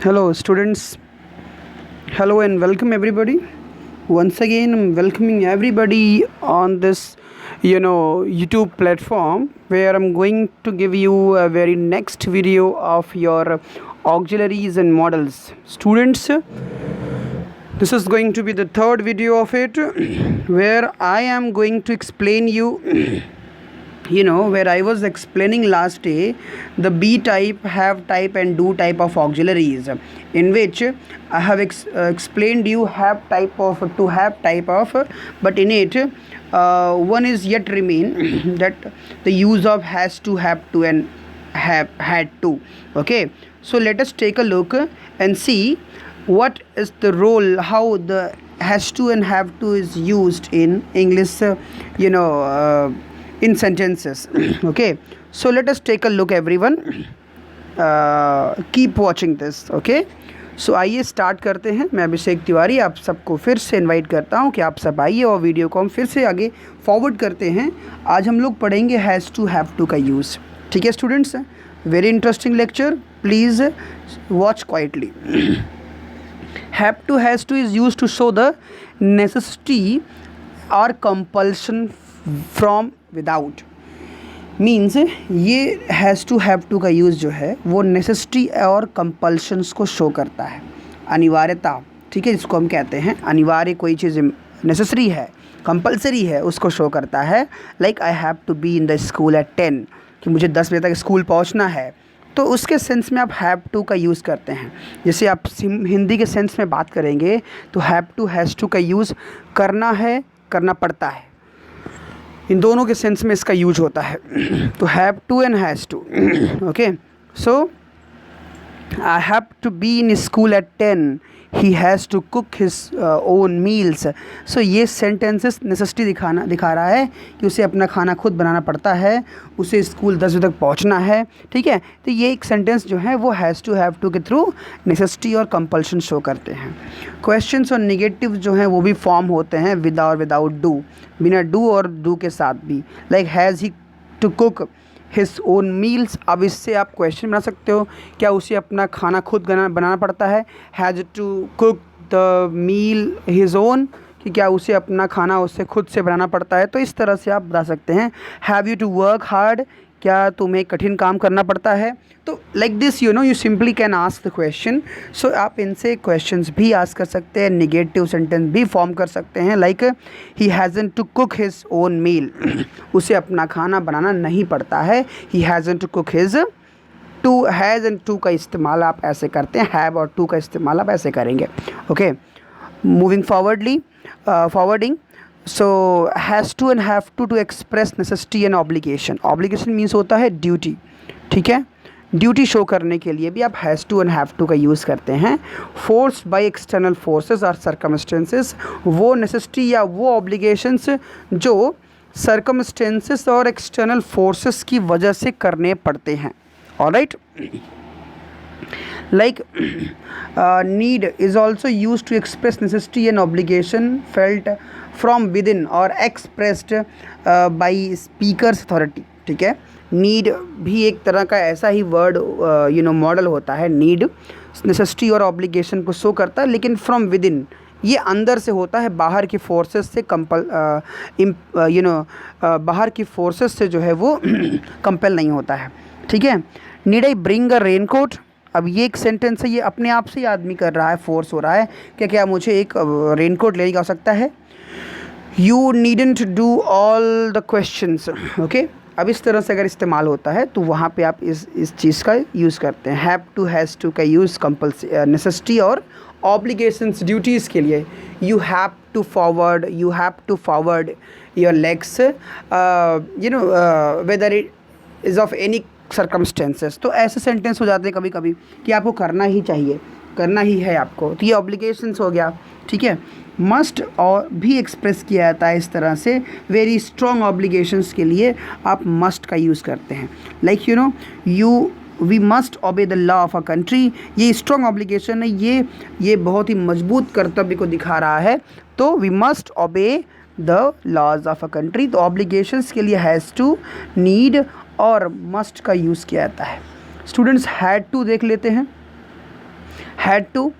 Hello, students. Hello and welcome everybody. Once again, I'm welcoming everybody on this, YouTube platform where I'm going to give you a very next video of your auxiliaries and models. Students, this is going to be the third video of it where I am going to explain you where I was explaining last day the be type, have type and do type of auxiliaries, in which I have explained you have type of to have type of, but in it one is yet remain that the use of has to, have to and have had to. Okay, so let us take a look and see what is the role, how the has to and have to is used in English, in sentences. Okay, so let us take a look everyone. Keep watching this. Okay, सो आइए start करते हैं. मैं अभिषेक तिवारी आप सबको फिर से invite करता हूं कि आप सब आइए और वीडियो को हम फिर से आगे फॉरवर्ड करते हैं. आज हम लोग पढ़ेंगे हैज़ टू, हैव टू का यूज़. ठीक है students, very interesting lecture, please watch quietly. Have to, has to is use to show the necessity और कंपल्शन फ्रॉम विदाउट. मीन्स ये हैज़ टू, हैव टू का यूज़ जो है वो necessity और कंपल्शंस को शो करता है, अनिवार्यता. ठीक है, जिसको हम कहते हैं अनिवार्य कोई चीज़ नेसेसरी है, कंपलसरी है, उसको शो करता है. Like I have to be in the school at 10, कि मुझे 10 बजे तक स्कूल पहुंचना है. तो उसके सेंस में आप हैव टू का यूज़ करते हैं. जैसे आप हिंदी के सेंस में बात करेंगे तो हैव टू, हैज़ टू का यूज़ करना है, करना पड़ता है, इन दोनों के सेंस में इसका यूज होता है. तो have to and has to. Okay, so I have to be in school at 10, he has to cook his own meals. So ये सेंटेंसेस नेसेसिटी दिखा रहा है कि उसे अपना खाना खुद बनाना पड़ता है, उसे स्कूल 10 बजे तक पहुंचना है. ठीक है, तो ये एक सेंटेंस जो है वो हैज़ टू, हैव टू के थ्रू नेसेसिटी और कंपल्शन शो करते हैं. क्वेश्चंस और निगेटिव जो हैं वो भी फॉर्म होते हैं विद और विदाउट डू, बिना डू और डू के साथ भी. Like has he to cook his own meals. अब इससे आप क्वेश्चन बना सकते हो, क्या उसे अपना खाना खुद बनाना पड़ता है, has to cook the meal his own, कि क्या उसे अपना खाना उससे खुद से बनाना पड़ता है. तो इस तरह से आप बता सकते हैं. Have you to work hard, क्या तुम्हें कठिन काम करना पड़ता है. तो like this you simply can ask the question. So आप इनसे क्वेश्चंस भी आस्क कर सकते हैं, निगेटिव सेंटेंस भी फॉर्म कर सकते हैं. Like he hasn't to cook his own meal, उसे अपना खाना बनाना नहीं पड़ता है. He hasn't to cook his. To, has and to का इस्तेमाल आप ऐसे करते हैं, हैव और टू का इस्तेमाल आप ऐसे करेंगे. Okay, moving forwarding. So has to and have to express necessity and obligation. Obligation means होता है ड्यूटी. ठीक है, ड्यूटी शो करने के लिए भी आप has to and have to का यूज़ करते हैं. फोर्स्ड बाय एक्सटर्नल फोर्सेस और सर्कमस्टेंसेस, वो नेसेसिटी या वो ऑब्लिगेशंस जो सर्कमस्टेंसेस और एक्सटर्नल फोर्सेस की वजह से करने पड़ते हैं. Alright, like need is also used to express necessity and obligation felt from within or expressed by speaker's authority. ठीक है, नीड भी एक तरह का ऐसा ही वर्ड मॉडल होता है. नीड नेसेसिटी और ऑब्लिगेशन को शो करता है, लेकिन फ्रॉम विद इन, ये अंदर से होता है, बाहर की फोर्सेस से बाहर की फोर्सेस से जो है वो कंपेल नहीं होता है. ठीक है, need I bring a raincoat. अब ये एक सेंटेंस है, ये अपने आप से ही आदमी कर रहा है, फोर्स हो रहा है कि क्या मुझे एक रेनकोट लेने की आवश्यकता है. You needn't do all the questions. Okay, अब इस तरह से अगर इस्तेमाल होता है तो वहाँ पे आप इस चीज़ का यूज़ करते हैं. हैव टू, हैज़ टू का यूज़ नेसेसिटी और ऑब्लिगेशंस, ड्यूटीज़ के लिए. You have to forward your legs, whether it is of any circumstances. तो ऐसे सेंटेंस हो जाते हैं कभी कभी कि आपको करना ही चाहिए, करना ही है आपको, तो ये ऑब्लिगेशंस हो गया. ठीक है, मस्ट और भी एक्सप्रेस किया जाता है इस तरह से. वेरी स्ट्रॉन्ग ऑब्लिगेशंस के लिए आप मस्ट का यूज़ करते हैं. Like we must obey the law of a country. ये स्ट्रॉन्ग ऑब्लिगेशन है, ये बहुत ही मजबूत कर्तव्य को दिखा रहा है. तो we must obey the laws of a country. तो ऑब्लिगेशंस के लिए हैज़ टू, नीड और मस्ट का यूज़ किया जाता है. स्टूडेंट्स, हैड टू देख लेते हैं. Had to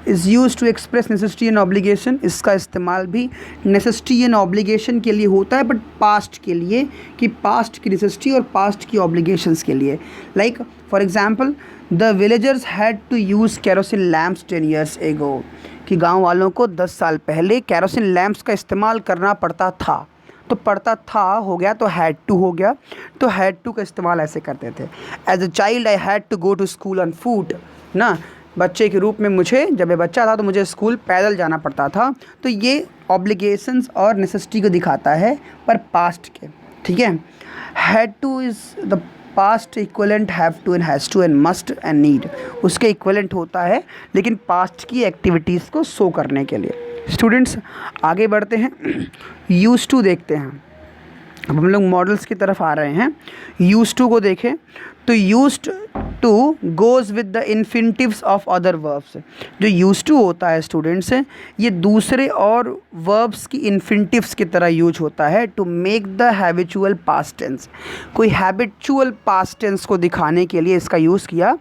is use to express necessity and obligation, इसका इस्तेमाल भी नेसेसिटी एंड ऑब्लिगेशन के लिए होता है, बट पास्ट के लिए, कि पास्ट की नेसेसिटी और पास्ट की ऑब्लिगेशंस के लिए। Like for example the villagers had to use kerosene lamps 10 years ago, कि गांव वालों को 10 साल पहले केरोसिन लैम्प्स का इस्तेमाल करना पड़ता था। तो पड़ता था हो गया तो हैड टू हो गया, तो हैड टू का इस्तेमाल ऐसे करते थे। As a child I had to go to school on foot, ना बच्चे के रूप में मुझे, जब मैं बच्चा था तो मुझे स्कूल पैदल जाना पड़ता था। तो ये ऑब्लिगेशंस और नेसेसिटी को दिखाता है, पर पास्ट के, ठीक है। Had to is the past equivalent have to and has to and must and need, उसके इक्वलेंट होता है लेकिन पास्ट की एक्टिविटीज़ को शो करने के लिए। स्टूडेंट्स आगे बढ़ते हैं, यूज़ टू देखते हैं। अब हम लोग मॉडल्स की तरफ आ रहे हैं। यूज़ टू को देखें तो used to goes with the infinitives of other verbs. जो यूज्ड टू होता है स्टूडेंट्स, ये दूसरे और वर्ब्स की इन्फिनिटिव्स की तरह यूज होता है to make the habitual past tense. कोई हैबिचुअल पास्ट टेंस को दिखाने के लिए इसका यूज़ किया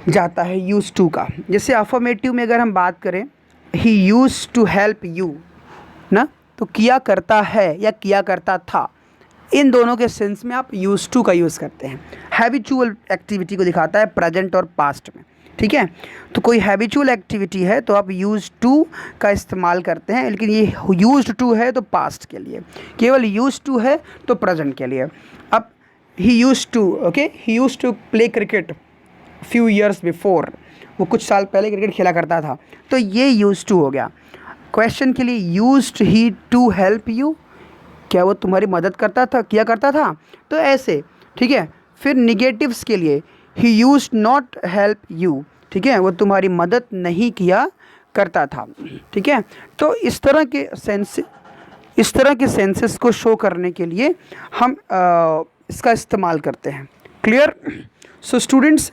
जाता है यूज टू का। जैसे अफर्मेटिव में अगर हम बात करें, ही यूज टू हेल्प यू, ना, तो किया करता है या किया करता था, इन दोनों के सेंस में आप यूज टू का यूज़ करते हैं। हैबिचुअल एक्टिविटी को दिखाता है प्रेजेंट और पास्ट में, ठीक है। तो कोई हैबिचुअल एक्टिविटी है तो आप यूज टू का इस्तेमाल करते हैं, लेकिन ये यूज्ड टू है तो पास्ट के लिए, केवल यूज टू है तो प्रेजेंट के लिए। अब he use to, okay, he use to play cricket few years before, वो कुछ साल पहले क्रिकेट खेला करता था, तो ये यूज टू हो गया। क्वेश्चन के लिए used he to help you, क्या वो तुम्हारी मदद करता था, किया करता था, तो ऐसे, ठीक है। फिर निगेटिव्स के लिए ही यूज्ड नॉट हेल्प यू, ठीक है, वो तुम्हारी मदद नहीं किया करता था, ठीक है। तो इस तरह के सेंसेस को शो करने के लिए हम इसका इस्तेमाल करते हैं। Clear? So students,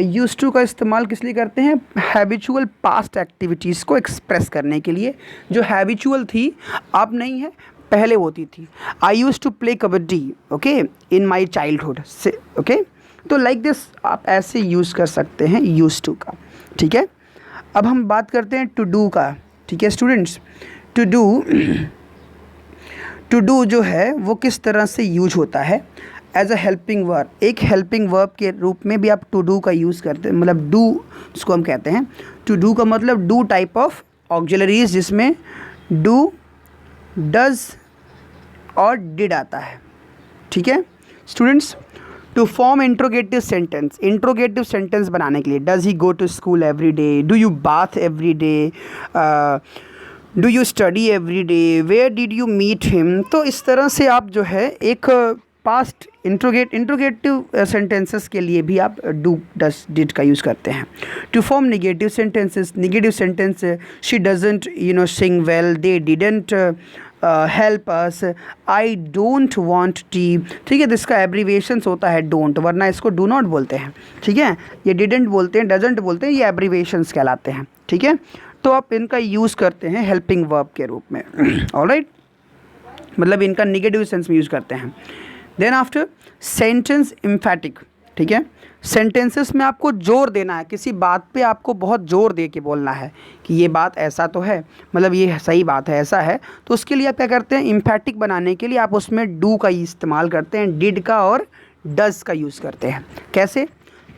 use to का इस्तेमाल किस लिए करते हैं? हैबिचुअल पास्ट एक्टिविटीज़ को एक्सप्रेस करने के लिए, जो हैबिचुअल थी अब नहीं है, पहले होती थी। I use to play kabaddi, okay, in my childhood से, ओके। तो लाइक दिस आप ऐसे यूज़ कर सकते हैं यूज टू का, ठीक है। अब हम बात करते हैं टू डू का, ठीक है स्टूडेंट्स। टू डू जो है वो किस तरह से यूज होता है? एज अ हेल्पिंग वर्ब, एक हेल्पिंग वर्ब के रूप में भी आप टू डू का यूज़ करते हैं, मतलब डू उसको हम कहते हैं। टू डू का मतलब डू टाइप ऑफ ऑक्सिलरीज जिसमें डू, डज और डिड आता है, ठीक है students. To form interrogative sentence, interrogative sentence बनाने के लिए, does he go to school every day, do you bath every day, do you study every day, where did you meet him. तो इस तरह से आप जो है एक पास्ट इंट्रोगेटिव सेंटेंसेस के लिए भी आप डू, डज, डिड का यूज़ करते हैं। To form negative sentences, negative sentence, she doesn't sing well, they didn't help us, I don't want tea, ठीक है। तो इसका एब्रीवेशंस होता है डोंट, वरना इसको डू नॉट बोलते हैं, ठीक है। ये डिडेंट बोलते हैं, डजेंट बोलते हैं, ये एब्रीवेशंस कहलाते हैं, ठीक है। तो आप इनका यूज़ करते हैं हेल्पिंग वर्ब के रूप में, ऑलराइट, मतलब इनका निगेटिव सेंस में यूज़ करते हैं। देन आफ्टर सेंटेंस एम्फैटिक, ठीक है। सेंटेंसेस में आपको जोर देना है, किसी बात पे आपको बहुत जोर दे के बोलना है कि ये बात ऐसा तो है, मतलब ये सही बात है, ऐसा है। तो उसके लिए आप क्या करते हैं? एम्फैटिक बनाने के लिए आप उसमें डू का इस्तेमाल करते हैं, डिड का और डज का यूज़ करते हैं। कैसे?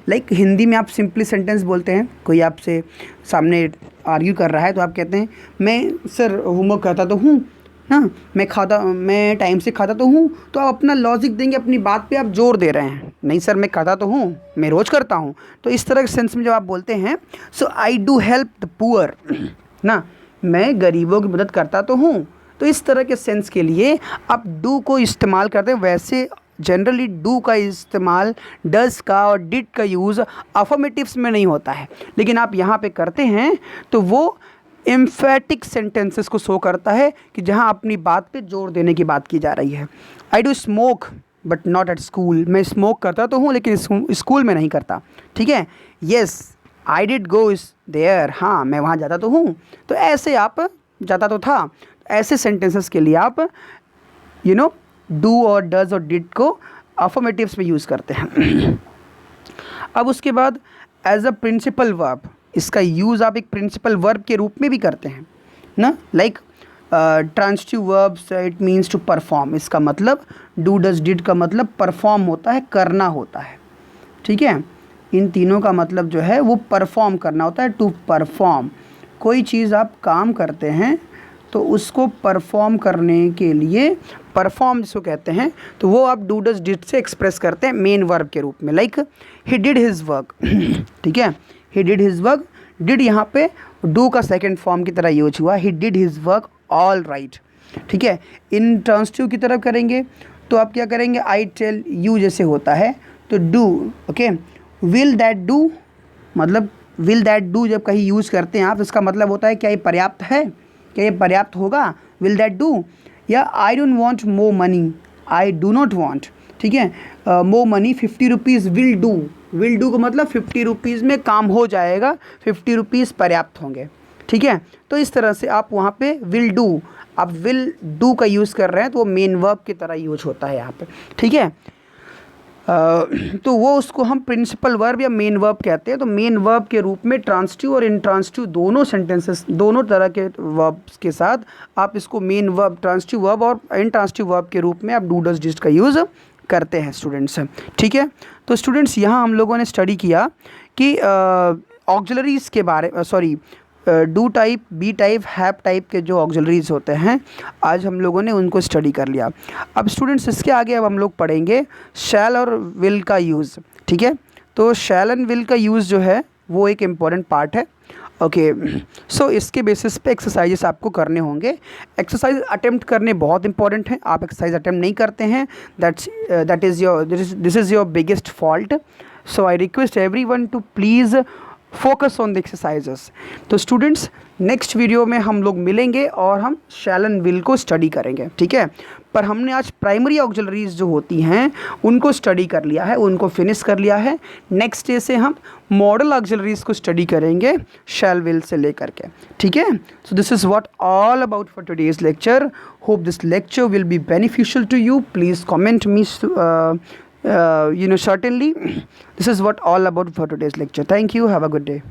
लाइक हिंदी में आप सिंपली सेंटेंस बोलते हैं, कोई आपसे सामने आर्ग्यू कर रहा है तो आप कहते हैं मैं सर होमवर्क करता तो हूँ ना, मैं टाइम से खाता तो हूँ, तो आप अपना लॉजिक देंगे, अपनी बात पे आप जोर दे रहे हैं, नहीं सर मैं खाता तो हूँ, मैं रोज़ करता हूँ। तो इस तरह के सेंस में जब आप बोलते हैं, so I do help the poor, ना, मैं गरीबों की मदद करता तो हूँ, तो इस तरह के सेंस के लिए आप डू को इस्तेमाल करते हैं। वैसे जनरली डू का इस्तेमाल, डज का और डिड का यूज़ अफर्मेटिव्स में नहीं होता है, लेकिन आप यहाँ पे करते हैं तो वो एम्फैटिक सेंटेंसेस को शो करता है कि जहाँ अपनी बात पे जोर देने की बात की जा रही है। I do smoke but not at school, मैं स्मोक करता तो हूँ लेकिन स्कूल में नहीं करता, ठीक है। Yes I did go there, हाँ मैं वहाँ जाता तो हूँ। तो ऐसे आप जाता तो था, ऐसे सेंटेंसेस के लिए आप डू और डज और डिड को अफर्मेटिव्स में यूज़ करते हैं। अब उसके बाद एज अ प्रिंसिपल वर्ब, इसका यूज़ आप एक प्रिंसिपल वर्ब के रूप में भी करते हैं ना, like transitive verbs it means to perform, इसका मतलब डू डज डिड का मतलब परफॉर्म होता है, करना होता है, ठीक है। इन तीनों का मतलब जो है वो परफॉर्म करना होता है, टू परफॉर्म। कोई चीज़ आप काम करते हैं तो उसको परफॉर्म करने के लिए परफॉर्म जिसको कहते हैं, तो वो आप डू डज डिड से एक्सप्रेस करते हैं मेन वर्ब के रूप में, like he did his work, ठीक है, he did his work. Did यहाँ पे डू का सेकेंड फॉर्म की तरह यूज हुआ, he did his work all right, ठीक है। इन ट्रांजिटिव की तरफ करेंगे तो आप क्या करेंगे, आई टेल यू जैसे होता है तो do, okay. Will that do, मतलब विल दैट डू जब कहीं यूज़ करते हैं आप, इसका मतलब होता है क्या ये पर्याप्त है, क्या ये पर्याप्त होगा, विल दैट डू। या I don't want more money, I do not want, ठीक है, more money 50 rupees will do, will do का मतलब 50 रुपीज़ में काम हो जाएगा, 50 रुपीज़ पर्याप्त होंगे, ठीक है। तो इस तरह से आप वहाँ पे विल डू, आप विल डू का यूज़ कर रहे हैं तो वो मेन वर्ब की तरह यूज होता है यहाँ पे, ठीक है। तो वो उसको हम प्रिंसिपल वर्ब या मेन वर्ब कहते हैं। तो मेन वर्ब के रूप में ट्रांजिटिव और इंट्रांजिटिव दोनों सेंटेंसेस, दोनों तरह के वर्ब्स के साथ आप इसको मेन वर्ब, ट्रांजिटिव वर्ब और इंट्रांजिटिव वर्ब के रूप में आप डू डज डिड का यूज़ करते हैं स्टूडेंट्स, ठीक है। तो स्टूडेंट्स यहाँ हम लोगों ने स्टडी किया कि ऑक्सिलरीज़ के बारे, sorry, do type, be type, have type के जो ऑक्सिलरीज होते हैं, आज हम लोगों ने उनको स्टडी कर लिया। अब स्टूडेंट्स इसके आगे अब हम लोग पढ़ेंगे शैल और विल का यूज़, ठीक है। तो शैल एंड विल का यूज़ जो है वो एक इम्पॉर्टेंट पार्ट है, ओके। सो इसके बेसिस पे एक्सरसाइजेस आपको करने होंगे। एक्सरसाइज अटेम्प्ट करने बहुत इंपॉर्टेंट हैं। आप एक्सरसाइज अटेम्प्ट नहीं करते हैं, this is your biggest fault. So I request everyone to please focus on the exercises. तो स्टूडेंट्स नेक्स्ट वीडियो में हम लोग मिलेंगे और हम शैल एंड विल को स्टडी करेंगे, ठीक है। पर हमने आज प्राइमरी ऑक्सिलरीज जो होती हैं उनको स्टडी कर लिया है, उनको फिनिश कर लिया है। नेक्स्ट डे से हम मॉडल ऑक्सिलरीज को स्टडी करेंगे शैल विल से लेकर के, ठीक है। So this is what all about for today's lecture. Hope this lecture will be beneficial to you. Please comment me, certainly. This is what all about for today's lecture. Thank you. Have a good day.